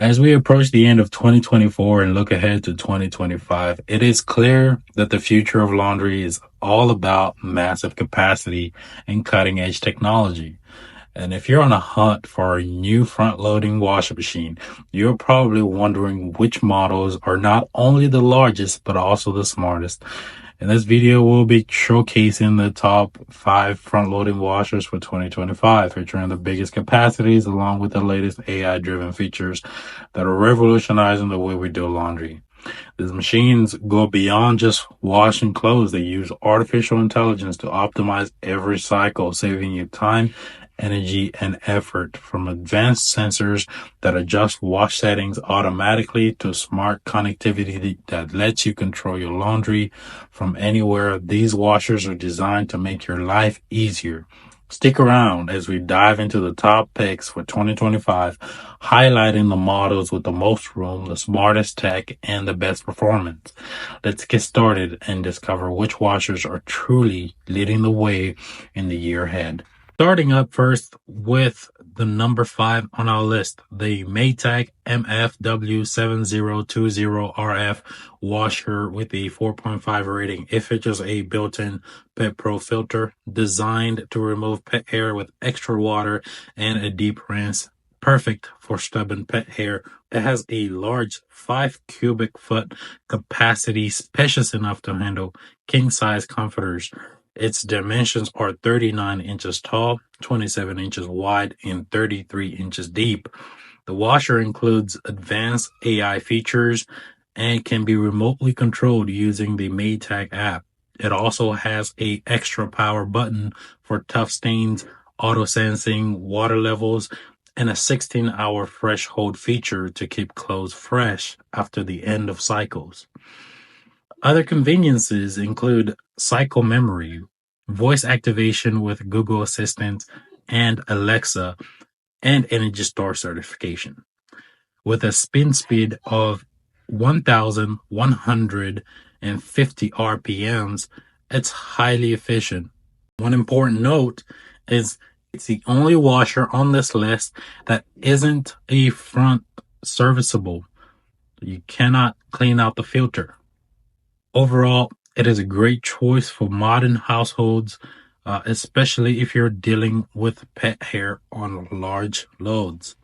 As we approach the end of 2024 and look ahead to 2025, it is clear that the future of laundry is all about massive capacity and cutting edge technology. And if you're on a hunt for a new front loading washing machine, you're probably wondering which models are not only the largest, but also the smartest. In this video, we'll be showcasing the top 5 front-loading washers for 2025, featuring the biggest capacities along with the latest AI-driven features that are revolutionizing the way we do laundry. These machines go beyond just washing clothes. They use artificial intelligence to optimize every cycle, saving you time, energy, and effort, from advanced sensors that adjust wash settings automatically to smart connectivity that lets you control your laundry from anywhere. These washers are designed to make your life easier. Stick around as we dive into the top picks for 2025, highlighting the models with the most room, the smartest tech, and the best performance. Let's get started and discover which washers are truly leading the way in the year ahead. Starting up first with the number 5 on our list, the Maytag MFW7020RF washer with a 4.5 rating. It features a built-in Pet Pro filter designed to remove pet hair with extra water and a deep rinse, perfect for stubborn pet hair. It has a large 5 cubic foot capacity, spacious enough to handle king-size comforters. Its dimensions are 39 inches tall, 27 inches wide, and 33 inches deep. The washer includes advanced AI features and can be remotely controlled using the Maytag app. It also has a extra power button for tough stains, auto sensing water levels, and a 16-hour fresh hold feature to keep clothes fresh after the end of cycles. Other conveniences include cycle memory, voice activation with Google Assistant and Alexa, and Energy Star certification. With a spin speed of 1,150 RPMs, it's highly efficient. One important note is it's the only washer on this list that isn't a front serviceable. You cannot clean out the filter. Overall, it is a great choice for modern households, especially if you're dealing with pet hair on large loads.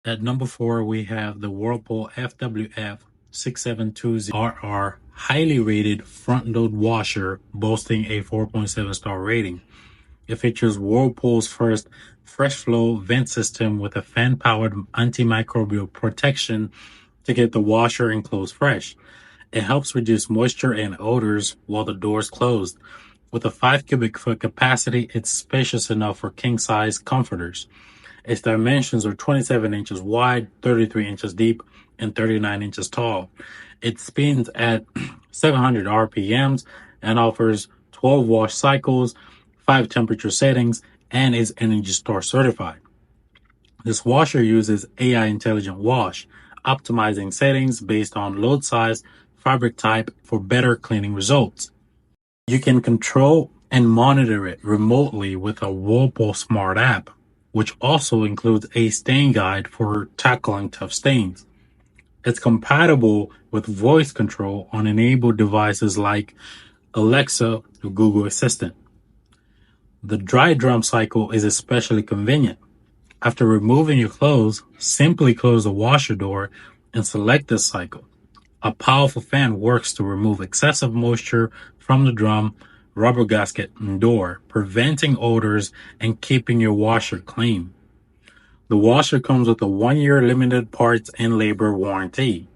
At number 4, we have the Whirlpool FWF6720RR highly rated front load washer, boasting a 4.7 star rating. It features Whirlpool's first fresh flow vent system with a fan powered antimicrobial protection to get the washer and clothes fresh. It helps reduce moisture and odors while the door is closed. With a 5 cubic foot capacity, it's spacious enough for king-size comforters. Its dimensions are 27 inches wide, 33 inches deep, and 39 inches tall. It spins at 700 RPMs and offers 12 wash cycles, 5 temperature settings, and is Energy Star certified. This washer uses AI Intelligent Wash, optimizing settings based on load size, fabric type for better cleaning results. You can control and monitor it remotely with a Whirlpool Smart app, which also includes a stain guide for tackling tough stains. It's compatible with voice control on enabled devices like Alexa or Google Assistant. The dry drum cycle is especially convenient. After removing your clothes, simply close the washer door and select this cycle. A powerful fan works to remove excessive moisture from the drum, rubber gasket, and door, preventing odors and keeping your washer clean. The washer comes with a 1-year limited parts and labor warranty.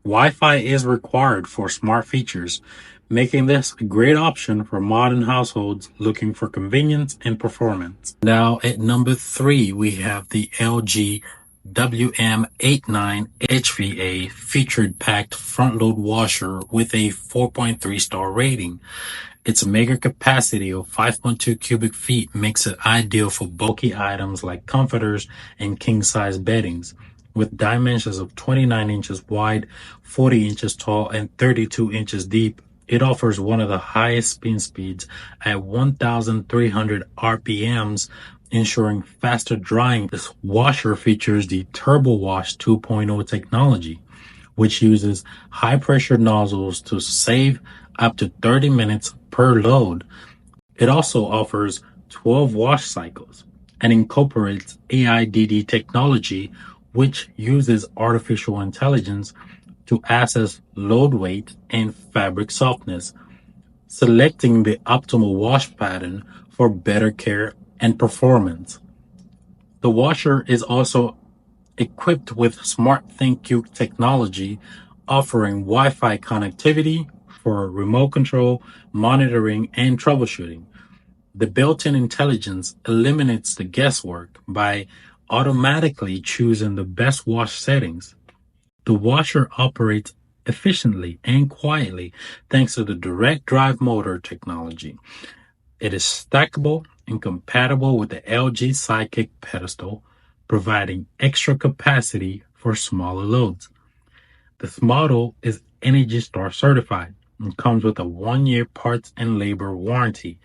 Wi-Fi is required for smart features, making this a great option for modern households looking for convenience and performance. Now at number 3, we have the LG WM89 HVA featured packed front load washer with a 4.3 star rating. Its mega capacity of 5.2 cubic feet makes it ideal for bulky items like comforters and king-size beddings. With dimensions of 29 inches wide, 40 inches tall, and 32 inches deep, it offers one of the highest spin speeds at 1,300 RPMs ensuring faster drying. This washer features the Turbo Wash 2.0 technology, which uses high pressure nozzles to save up to 30 minutes per load. It also offers 12 wash cycles and incorporates AIDD technology, which uses artificial intelligence to assess load weight and fabric softness, selecting the optimal wash pattern for better care and performance. The washer is also equipped with Smart ThinQ technology, offering Wi-Fi connectivity for remote control, monitoring, and troubleshooting. The built-in intelligence eliminates the guesswork by automatically choosing the best wash settings. The washer operates efficiently and quietly thanks to the direct drive motor technology. It is stackable and compatible with the LG Sidekick pedestal, providing extra capacity for smaller loads. This model is Energy Star certified and comes with a 1-year parts and labor warranty,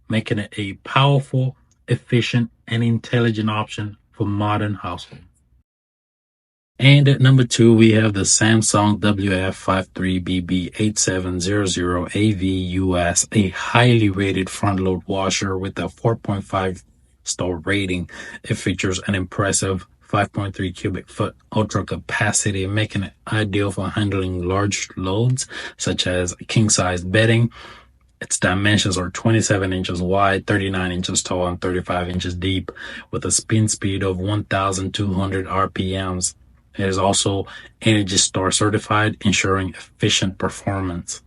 making it a powerful, efficient, and intelligent option for modern households. And at number 2, we have the Samsung WF53BB8700AV-US, a highly rated front load washer with a 4.5 star rating. It features an impressive 5.3 cubic foot ultra capacity, making it ideal for handling large loads such as king size bedding. Its dimensions are 27 inches wide, 39 inches tall, and 35 inches deep, with a spin speed of 1,200 RPMs. It is also Energy Star certified, ensuring efficient performance.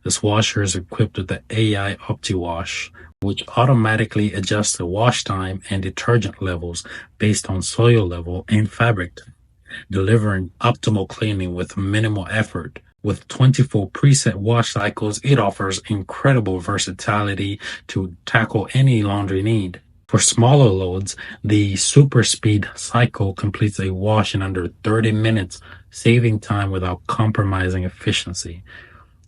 This washer is equipped with the AI OptiWash, which automatically adjusts the wash time and detergent levels based on soil level and fabric, delivering optimal cleaning with minimal effort. With 24 preset wash cycles, it offers incredible versatility to tackle any laundry need. For smaller loads, the Super Speed cycle completes a wash in under 30 minutes, saving time without compromising efficiency.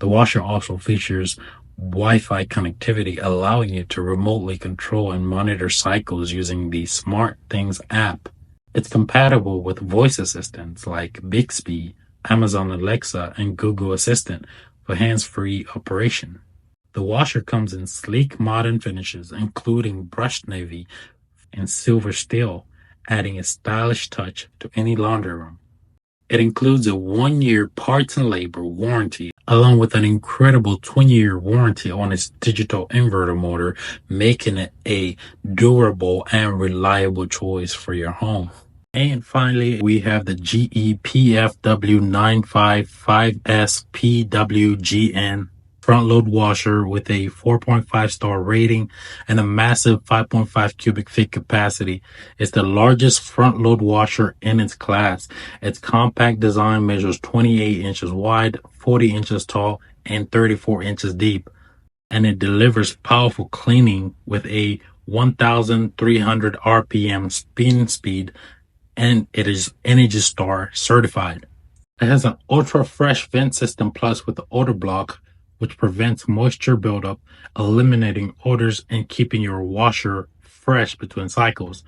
The washer also features Wi-Fi connectivity, allowing you to remotely control and monitor cycles using the SmartThings app. It's compatible with voice assistants like Bixby, Amazon Alexa, and Google Assistant for hands-free operation. The washer comes in sleek modern finishes, including brushed navy and silver steel, adding a stylish touch to any laundry room. It includes a 1-year parts and labor warranty, along with an incredible 20-year warranty on its digital inverter motor, making it a durable and reliable choice for your home. And finally, we have the GE PFW955S PWGN front load washer with a 4.5 star rating and a massive 5.5 cubic feet capacity. It's the largest front load washer in its class. Its compact design measures 28 inches wide, 40 inches tall, and 34 inches deep, and it delivers powerful cleaning with a 1,300 RPM spin speed, and it is Energy Star certified. It has an ultra fresh vent system plus with the odor block, which prevents moisture buildup, eliminating odors and keeping your washer fresh between cycles.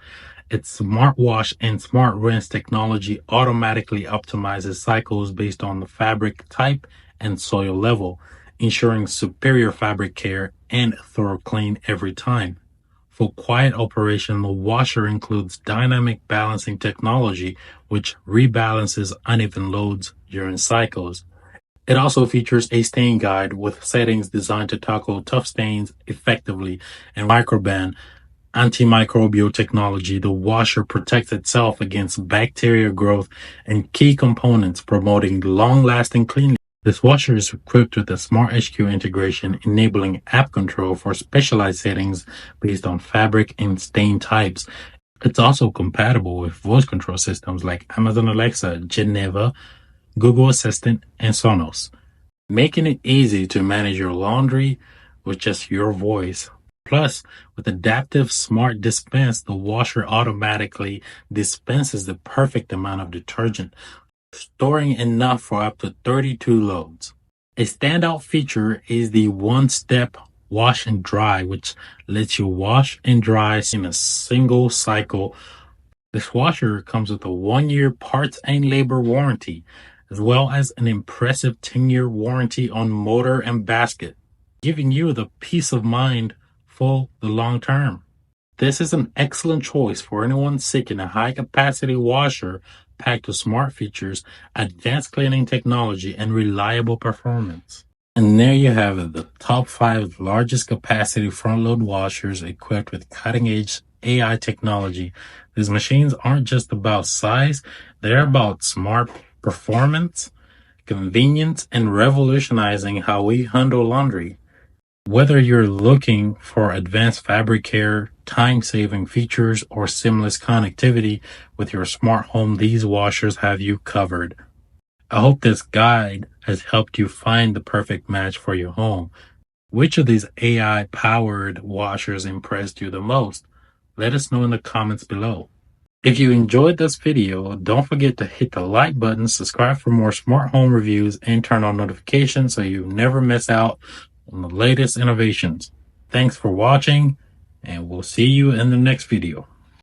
Its Smart Wash and Smart Rinse technology automatically optimizes cycles based on the fabric type and soil level, ensuring superior fabric care and thorough clean every time. For quiet operation, the washer includes dynamic balancing technology, which rebalances uneven loads during cycles. It also features a stain guide with settings designed to tackle tough stains effectively, and Microban antimicrobial technology. The washer protects itself against bacteria growth and key components, promoting long-lasting cleaning. This washer is equipped with a Smart HQ integration, enabling app control for specialized settings based on fabric and stain types. It's also compatible with voice control systems like Amazon Alexa, Geneva, Google Assistant, and Sonos, making it easy to manage your laundry with just your voice. Plus, with adaptive smart dispense, the washer automatically dispenses the perfect amount of detergent, storing enough for up to 32 loads. A standout feature is the one-step wash and dry, which lets you wash and dry in a single cycle. This washer comes with a 1-year parts and labor warranty, as well as an impressive 10-year warranty on motor and basket, giving you the peace of mind for the long term. This is an excellent choice for anyone seeking a high-capacity washer packed with smart features, advanced cleaning technology, and reliable performance. And there you have it, the top 5 largest capacity front-load washers equipped with cutting-edge AI technology. These machines aren't just about size, they're about smart performance, convenience, and revolutionizing how we handle laundry. Whether you're looking for advanced fabric care, time-saving features, or seamless connectivity with your smart home, these washers have you covered. I hope this guide has helped you find the perfect match for your home. Which of these AI-powered washers impressed you the most? Let us know in the comments below. If you enjoyed this video, don't forget to hit the like button, subscribe for more smart home reviews, and turn on notifications so you never miss out on the latest innovations. Thanks for watching, and we'll see you in the next video.